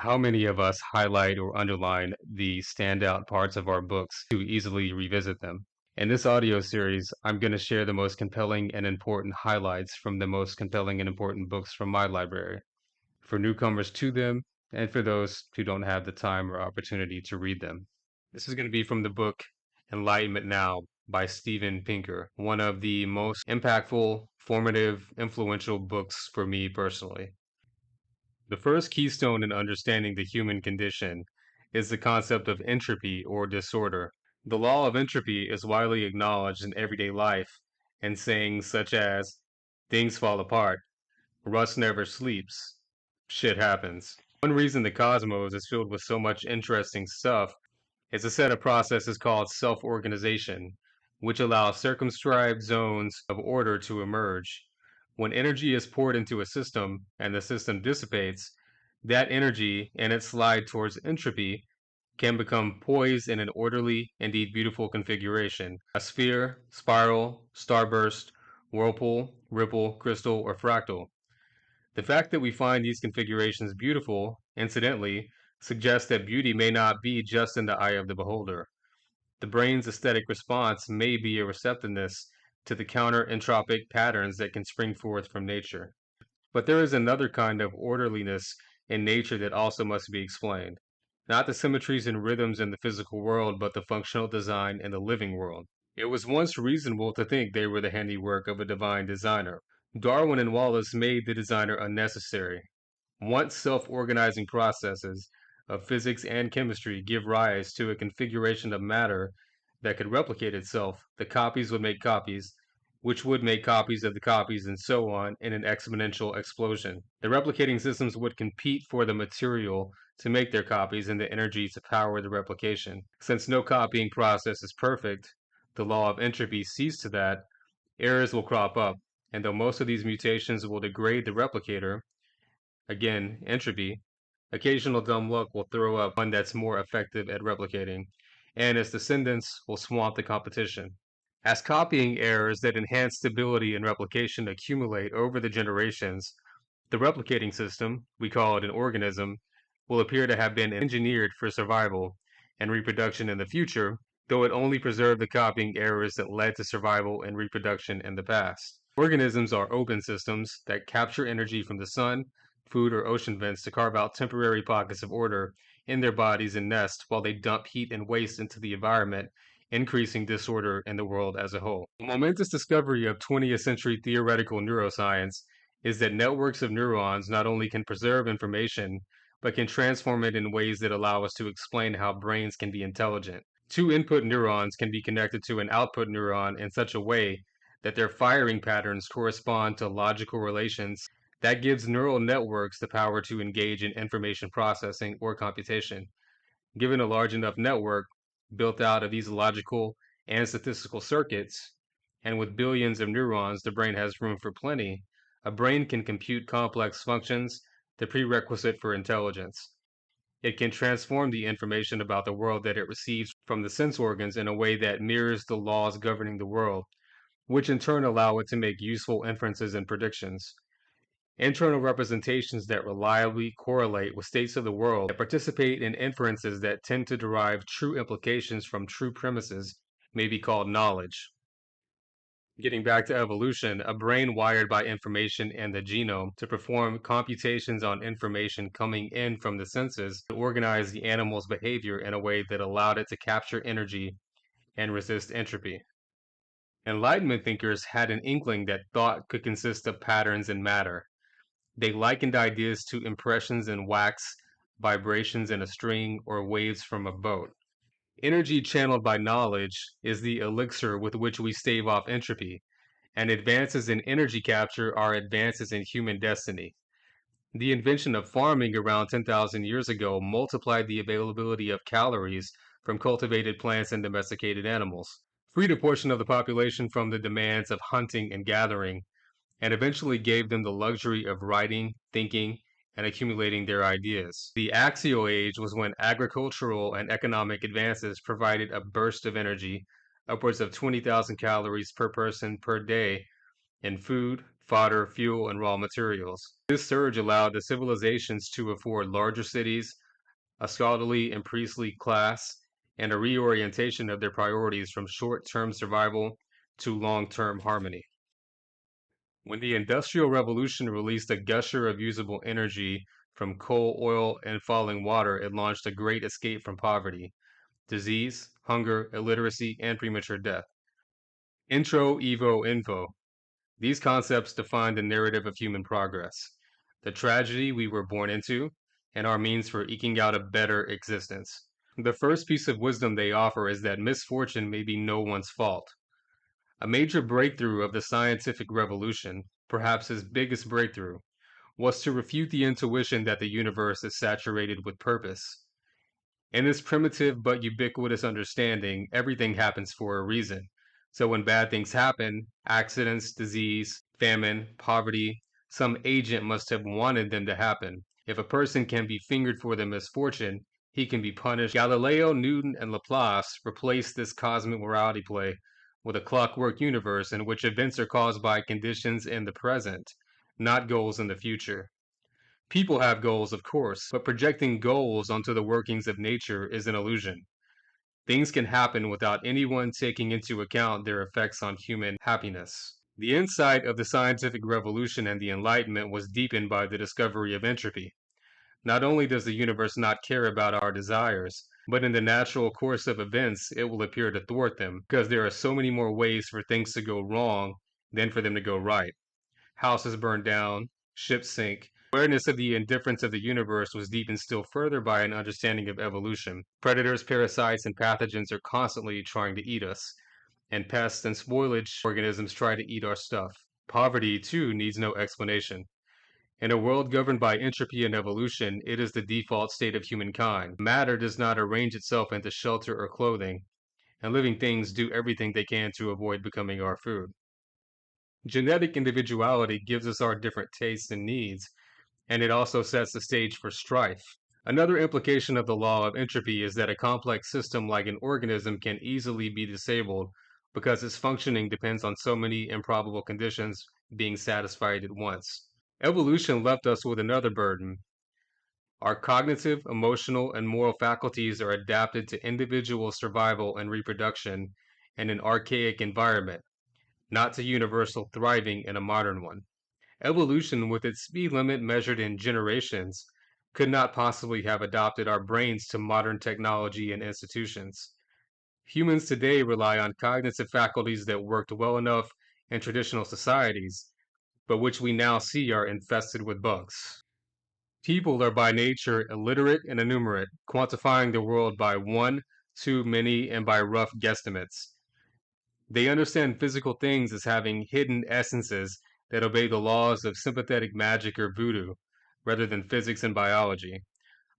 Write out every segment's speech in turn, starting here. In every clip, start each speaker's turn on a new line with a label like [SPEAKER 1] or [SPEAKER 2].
[SPEAKER 1] How many of us highlight or underline the standout parts of our books to easily revisit them? In this audio series, I'm going to share the most compelling and important highlights from the most compelling and important books from my library for newcomers to them and for those who don't have the time or opportunity to read them. This is going to be from the book Enlightenment Now by Steven Pinker, one of the most impactful, formative, influential books for me personally. The first keystone in understanding the human condition is the concept of entropy or disorder. The law of entropy is widely acknowledged in everyday life in sayings such as, things fall apart, rust never sleeps, shit happens. One reason the cosmos is filled with so much interesting stuff is a set of processes called self-organization, which allows circumscribed zones of order to emerge. When energy is poured into a system and the system dissipates, that energy and its slide towards entropy can become poised in an orderly, indeed beautiful configuration. A sphere, spiral, starburst, whirlpool, ripple, crystal, or fractal. The fact that we find these configurations beautiful, incidentally, suggests that beauty may not be just in the eye of the beholder. The brain's aesthetic response may be a receptiveness to the counter-entropic patterns that can spring forth from nature. But there is another kind of orderliness in nature that also must be explained. Not the symmetries and rhythms in the physical world, but the functional design in the living world. It was once reasonable to think they were the handiwork of a divine designer. Darwin and Wallace made the designer unnecessary. Once self-organizing processes of physics and chemistry give rise to a configuration of matter that could replicate itself, the copies would make copies, which would make copies of the copies, and so on in an exponential explosion. The replicating systems would compete for the material to make their copies and the energy to power the replication. Since no copying process is perfect, the law of entropy sees to that, errors will crop up, and though most of these mutations will degrade the replicator, again, entropy, occasional dumb luck will throw up one that's more effective at replicating, and its descendants will swamp the competition. As copying errors that enhance stability and replication accumulate over the generations, the replicating system, we call it an organism, will appear to have been engineered for survival and reproduction in the future, though it only preserved the copying errors that led to survival and reproduction in the past. Organisms are open systems that capture energy from the sun, food, or ocean vents to carve out temporary pockets of order in their bodies and nest while they dump heat and waste into the environment, increasing disorder in the world as a whole. The momentous discovery of 20th century theoretical neuroscience is that networks of neurons not only can preserve information, but can transform it in ways that allow us to explain how brains can be intelligent. Two input neurons can be connected to an output neuron in such a way that their firing patterns correspond to logical relations that gives neural networks the power to engage in information processing or computation. Given a large enough network built out of these logical and statistical circuits, and with billions of neurons, the brain has room for plenty. A brain can compute complex functions, the prerequisite for intelligence. It can transform the information about the world that it receives from the sense organs in a way that mirrors the laws governing the world, which in turn allow it to make useful inferences and predictions. Internal representations that reliably correlate with states of the world that participate in inferences that tend to derive true implications from true premises may be called knowledge. Getting back to evolution, a brain wired by information in the genome to perform computations on information coming in from the senses to organize the animal's behavior in a way that allowed it to capture energy and resist entropy. Enlightenment thinkers had an inkling that thought could consist of patterns in matter. They likened ideas to impressions in wax, vibrations in a string, or waves from a boat. Energy channeled by knowledge is the elixir with which we stave off entropy, and advances in energy capture are advances in human destiny. The invention of farming around 10,000 years ago multiplied the availability of calories from cultivated plants and domesticated animals, freed a portion of the population from the demands of hunting and gathering, and eventually gave them the luxury of writing, thinking, and accumulating their ideas. The axial age was when agricultural and economic advances provided a burst of energy, upwards of 20,000 calories per person per day, in food, fodder, fuel, and raw materials. This surge allowed the civilizations to afford larger cities, a scholarly and priestly class, and a reorientation of their priorities from short-term survival to long-term harmony. When the Industrial Revolution released a gusher of usable energy from coal, oil, and falling water, it launched a great escape from poverty, disease, hunger, illiteracy, and premature death. Intro, Evo, Info. These concepts define the narrative of human progress, the tragedy we were born into, and our means for eking out a better existence. The first piece of wisdom they offer is that misfortune may be no one's fault. A major breakthrough of the scientific revolution, perhaps his biggest breakthrough, was to refute the intuition that the universe is saturated with purpose. In this primitive but ubiquitous understanding, everything happens for a reason. So when bad things happen, accidents, disease, famine, poverty, some agent must have wanted them to happen. If a person can be fingered for their misfortune, he can be punished. Galileo, Newton, and Laplace replaced this cosmic morality play with a clockwork universe in which events are caused by conditions in the present, not goals in the future. People have goals, of course, but projecting goals onto the workings of nature is an illusion. Things can happen without anyone taking into account their effects on human happiness. The insight of the scientific revolution and the Enlightenment was deepened by the discovery of entropy. Not only does the universe not care about our desires, but in the natural course of events, it will appear to thwart them, because there are so many more ways for things to go wrong than for them to go right. Houses burn down, ships sink. Awareness of the indifference of the universe was deepened still further by an understanding of evolution. Predators, parasites, and pathogens are constantly trying to eat us, and pests and spoilage organisms try to eat our stuff. Poverty, too, needs no explanation. In a world governed by entropy and evolution, it is the default state of humankind. Matter does not arrange itself into shelter or clothing, and living things do everything they can to avoid becoming our food. Genetic individuality gives us our different tastes and needs, and it also sets the stage for strife. Another implication of the law of entropy is that a complex system like an organism can easily be disabled because its functioning depends on so many improbable conditions being satisfied at once. Evolution left us with another burden. Our cognitive, emotional, and moral faculties are adapted to individual survival and reproduction in an archaic environment, not to universal thriving in a modern one. Evolution, with its speed limit measured in generations, could not possibly have adopted our brains to modern technology and institutions. Humans today rely on cognitive faculties that worked well enough in traditional societies, but which we now see are infested with bugs. People are by nature illiterate and enumerate, quantifying the world by one, too many, and by rough guesstimates. They understand physical things as having hidden essences that obey the laws of sympathetic magic or voodoo, rather than physics and biology.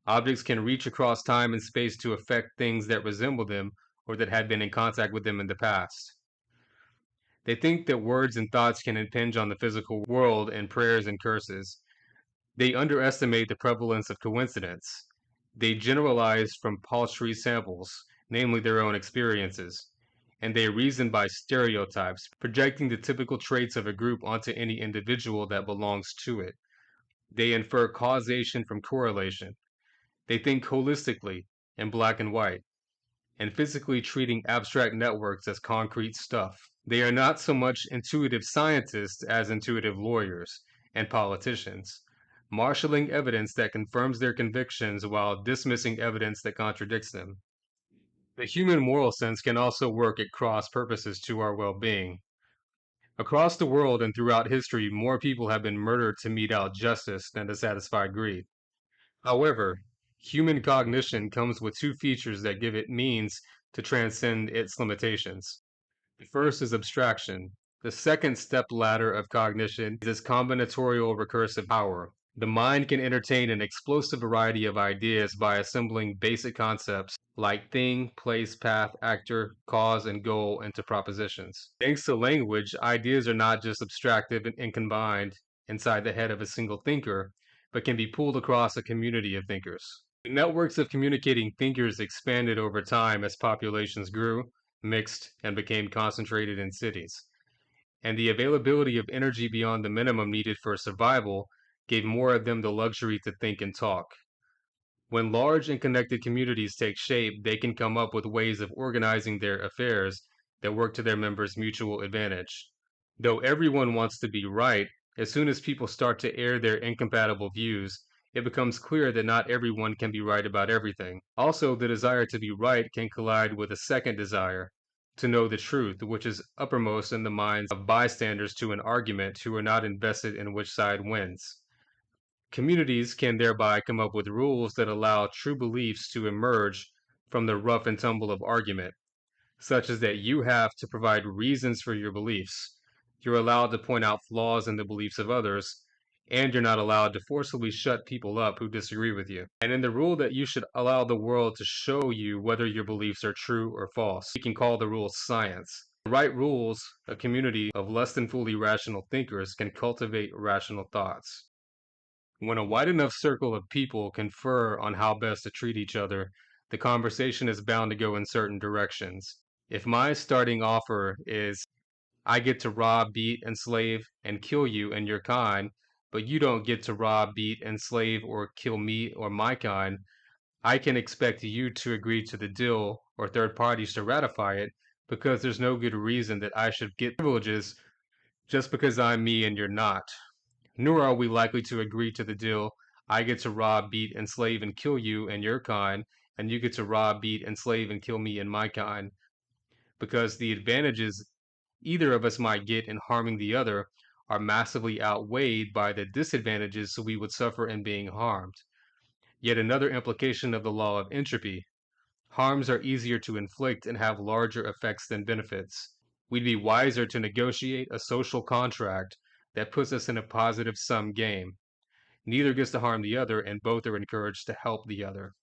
[SPEAKER 1] Objects can reach across time and space to affect things that resemble them or that had been in contact with them in the past. They think that words and thoughts can impinge on the physical world in prayers and curses. They underestimate the prevalence of coincidence. They generalize from paltry samples, namely their own experiences, and they reason by stereotypes, projecting the typical traits of a group onto any individual that belongs to it. They infer causation from correlation. They think holistically, in black and white, and physically treating abstract networks as concrete stuff. They are not so much intuitive scientists as intuitive lawyers and politicians, marshaling evidence that confirms their convictions while dismissing evidence that contradicts them. The human moral sense can also work at cross purposes to our well being. Across the world and throughout history, more people have been murdered to mete out justice than to satisfy greed. However, human cognition comes with two features that give it means to transcend its limitations. The first is abstraction. The second step ladder of cognition is its combinatorial recursive power. The mind can entertain an explosive variety of ideas by assembling basic concepts like thing, place, path, actor, cause, and goal into propositions. Thanks to language, ideas are not just abstractive and combined inside the head of a single thinker, but can be pulled across a community of thinkers. The networks of communicating thinkers expanded over time as populations grew, mixed, and became concentrated in cities. and the availability of energy beyond the minimum needed for survival gave more of them the luxury to think and talk. When large and connected communities take shape, they can come up with ways of organizing their affairs that work to their members' mutual advantage. Though everyone wants to be right, as soon as people start to air their incompatible views, it becomes clear that not everyone can be right about everything. Also, the desire to be right can collide with a second desire, to know the truth, which is uppermost in the minds of bystanders to an argument who are not invested in which side wins. Communities can thereby come up with rules that allow true beliefs to emerge from the rough and tumble of argument, such as that you have to provide reasons for your beliefs. You're allowed to point out flaws in the beliefs of others, and you're not allowed to forcibly shut people up who disagree with you. And in the rule that you should allow the world to show you whether your beliefs are true or false, we can call the rule science. The right rules, a community of less than fully rational thinkers can cultivate rational thoughts. When a wide enough circle of people confer on how best to treat each other, the conversation is bound to go in certain directions. If my starting offer is, I get to rob, beat, enslave, and kill you and your kind, but you don't get to rob, beat, enslave, or kill me or my kind, I can expect you to agree to the deal or third parties to ratify it because there's no good reason that I should get privileges just because I'm me and you're not. Nor are we likely to agree to the deal. I get to rob, beat, enslave, and kill you and your kind, and you get to rob, beat, enslave, and kill me and my kind, because the advantages either of us might get in harming the other are massively outweighed by the disadvantages we would suffer in being harmed. Yet another implication of the law of entropy: harms are easier to inflict and have larger effects than benefits. We'd be wiser to negotiate a social contract that puts us in a positive sum game. Neither gets to harm the other, and both are encouraged to help the other.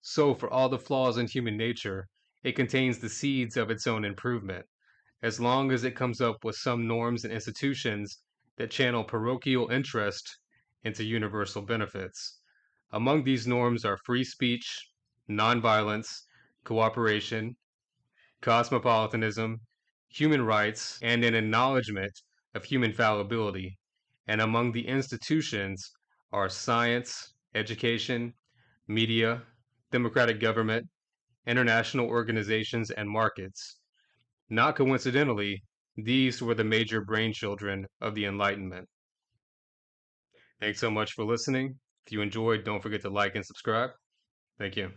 [SPEAKER 1] So, for all the flaws in human nature, it contains the seeds of its own improvement, as long as it comes up with some norms and institutions that channel parochial interest into universal benefits. Among these norms are free speech, nonviolence, cooperation, cosmopolitanism, human rights, and an acknowledgement of human fallibility. And among the institutions are science, education, media, democratic government, international organizations, and markets. Not coincidentally, these were the major brainchildren of the Enlightenment. Thanks so much for listening. If you enjoyed, don't forget to like and subscribe. Thank you.